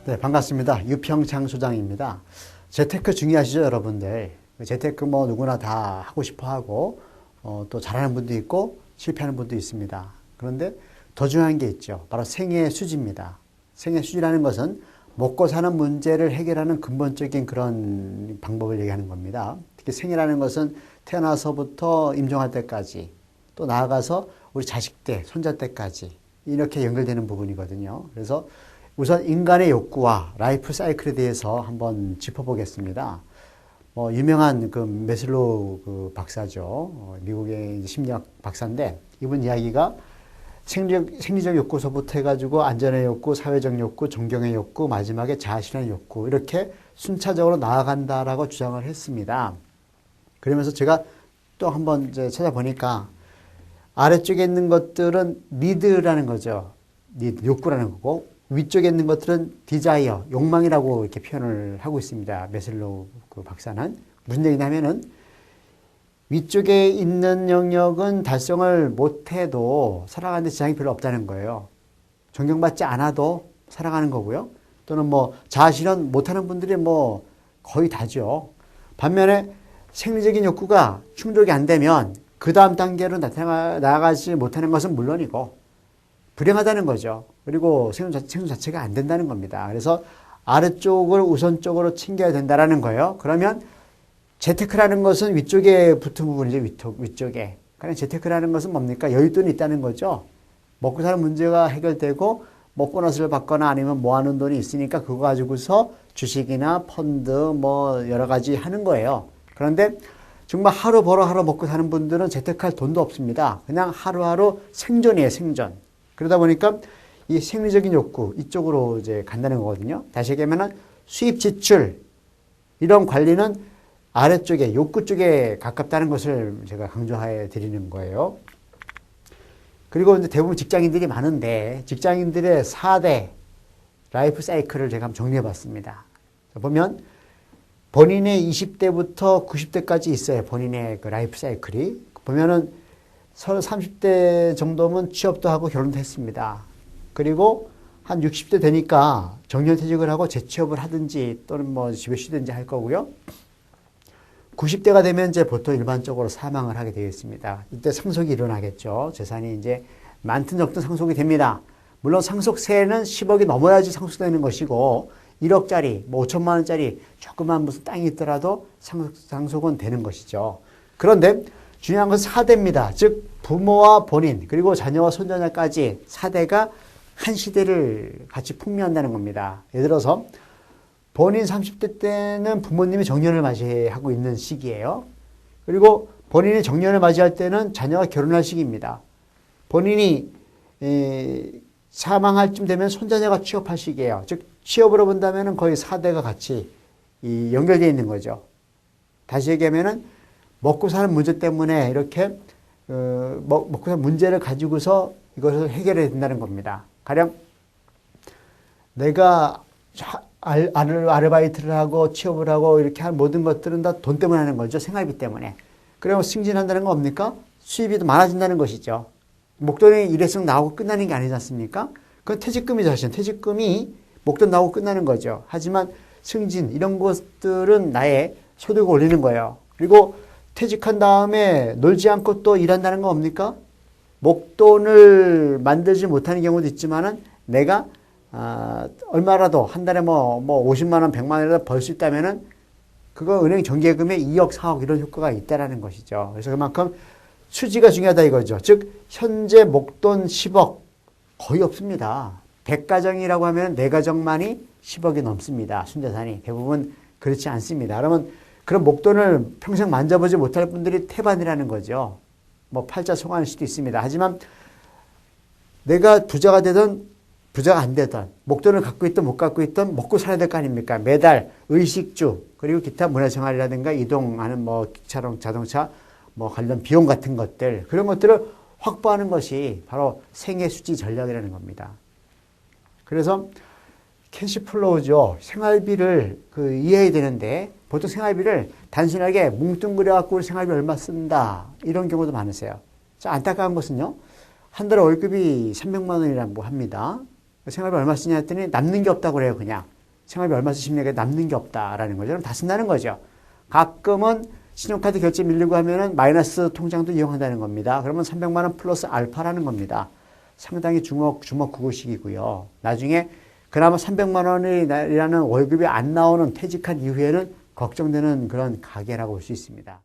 네, 반갑습니다. 유평창 소장입니다. 재테크 중요하시죠, 여러분들? 재테크 뭐 누구나 다 하고 싶어 하고, 또 잘하는 분도 있고, 실패하는 분도 있습니다. 그런데 더 중요한 게 있죠. 바로 생애 수지입니다. 생애 수지라는 것은 먹고 사는 문제를 해결하는 근본적인 그런 방법을 얘기하는 겁니다. 특히 생애라는 것은 태어나서부터 임종할 때까지, 또 나아가서 우리 자식 때, 손자 때까지 이렇게 연결되는 부분이거든요. 그래서 우선 인간의 욕구와 라이프 사이클에 대해서 한번 짚어보겠습니다. 유명한 그 메슬로우 그 박사죠. 미국의 심리학 박사인데 이분 이야기가 생리적 욕구서부터 해가지고 안전의 욕구, 사회적 욕구, 존경의 욕구, 마지막에 자아실현의 욕구 이렇게 순차적으로 나아간다라고 주장을 했습니다. 그러면서 제가 또 한번 이제 찾아보니까 아래쪽에 있는 것들은 니드라는 거죠. 니드, 욕구라는 거고 위쪽에 있는 것들은 디자이어, 욕망이라고 이렇게 표현을 하고 있습니다. 메슬로우 그 박사는. 무슨 얘기냐면은 위쪽에 있는 영역은 달성을 못해도 살아가는데 지장이 별로 없다는 거예요. 존경받지 않아도 살아가는 거고요. 또는 뭐 자아실현 못하는 분들이 뭐 거의 다죠. 반면에 생리적인 욕구가 충족이 안 되면 그 다음 단계로 나아가지 못하는 것은 물론이고 불행하다는 거죠. 그리고 생존 자체가 안 된다는 겁니다. 그래서 아래쪽을 우선적으로 챙겨야 된다는 거예요. 그러면 재테크라는 것은 위쪽에 붙은 부분이죠. 위쪽에. 그러니까 재테크라는 것은 뭡니까? 여윳돈이 있다는 거죠. 먹고 사는 문제가 해결되고 뭐 보너스를 받거나 아니면 모아놓은 돈이 있으니까 그거 가지고서 주식이나 펀드 뭐 여러 가지 하는 거예요. 그런데 정말 하루 벌어 하루 먹고 사는 분들은 재테크할 돈도 없습니다. 그냥 하루하루 생존이에요, 생존. 그러다 보니까 이 생리적인 욕구 이쪽으로 이제 간다는 거거든요. 다시 얘기하면은 수입 지출 이런 관리는 아래쪽에 욕구 쪽에 가깝다는 것을 제가 강조해 드리는 거예요. 그리고 이제 대부분 직장인들이 많은데 직장인들의 4대 라이프 사이클을 제가 한번 정리해 봤습니다. 보면 본인의 20대부터 90대까지 있어요. 본인의 그 라이프 사이클이. 보면은 30대 정도면 취업도 하고 결혼도 했습니다. 그리고 한 60대 되니까 정년퇴직을 하고 재취업을 하든지 또는 뭐 집에 쉬든지 할 거고요. 90대가 되면 이제 보통 일반적으로 사망을 하게 되어 있습니다. 이때 상속이 일어나겠죠. 재산이 이제 많든 적든 상속이 됩니다. 물론 상속세는 10억이 넘어야지 상속되는 것이고 1억짜리, 뭐 5천만 원짜리 조그만 무슨 땅이 있더라도 상속은 되는 것이죠. 그런데 중요한 것은 4대입니다. 즉 부모와 본인 그리고 자녀와 손자녀까지 4대가 한 시대를 같이 풍미한다는 겁니다. 예를 들어서 본인 30대 때는 부모님이 정년을 맞이하고 있는 시기예요. 그리고 본인이 정년을 맞이할 때는 자녀가 결혼할 시기입니다. 본인이 사망할 쯤 되면 손자녀가 취업할 시기예요. 즉 취업으로 본다면 거의 4대가 같이 연결되어 있는 거죠. 다시 얘기하면은 먹고 사는 문제 때문에 이렇게 먹고 사는 문제를 가지고서 이것을 해결해야 된다는 겁니다. 가령 내가 아르바이트를 하고 취업을 하고 이렇게 한 모든 것들은 다 돈 때문에 하는 거죠. 생활비 때문에. 그러면 승진한다는 건 뭡니까? 수입이 더 많아진다는 것이죠. 목돈이 일회성 나오고 끝나는 게 아니지 않습니까? 그건 퇴직금이죠. 사실 퇴직금이 목돈 나오고 끝나는 거죠. 하지만 승진 이런 것들은 나의 소득을 올리는 거예요. 그리고 퇴직한 다음에 놀지 않고 또 일한다는 건 뭡니까? 목돈을 만들지 못하는 경우도 있지만은 내가 얼마라도 한 달에 뭐 50만 원, 100만 원이라도 벌 수 있다면은 그거 은행 정기예금에 2억, 4억 이런 효과가 있다라는 것이죠. 그래서 그만큼 수지가 중요하다 이거죠. 즉 현재 목돈 10억 거의 없습니다. 100가정이라고 하면 4가정만이 10억이 넘습니다. 순자산이. 대부분 그렇지 않습니다. 그러면 그런 목돈을 평생 만져보지 못할 분들이 태반이라는 거죠. 뭐 팔자 송환일 수도 있습니다. 하지만 내가 부자가 되든 부자가 안 되든 목돈을 갖고 있든 못 갖고 있든 먹고 살아야 될 거 아닙니까? 매달 의식주 그리고 기타 문화생활이라든가 이동하는 뭐 기차랑 자동차 뭐 관련 비용 같은 것들 그런 것들을 확보하는 것이 바로 생애수지 전략이라는 겁니다. 그래서 캐시플로우죠. 생활비를 이해해야 되는데 보통 생활비를 단순하게 뭉뚱그려 갖고 우리 생활비 얼마 쓴다 이런 경우도 많으세요. 안타까운 것은요. 한 달에 월급이 300만 원이라고 합니다. 생활비 얼마 쓰냐 했더니 남는 게 없다고 그래요. 그냥 생활비 얼마 쓰시면 남는 게 없다라는 거죠. 그럼 다 쓴다는 거죠. 가끔은 신용카드 결제 밀리고 하면은 마이너스 통장도 이용한다는 겁니다. 그러면 300만 원 플러스 알파라는 겁니다. 상당히 주먹구구식이고요. 나중에 그나마 300만 원이라는 월급이 안 나오는 퇴직한 이후에는 걱정되는 그런 가계라고 볼 수 있습니다.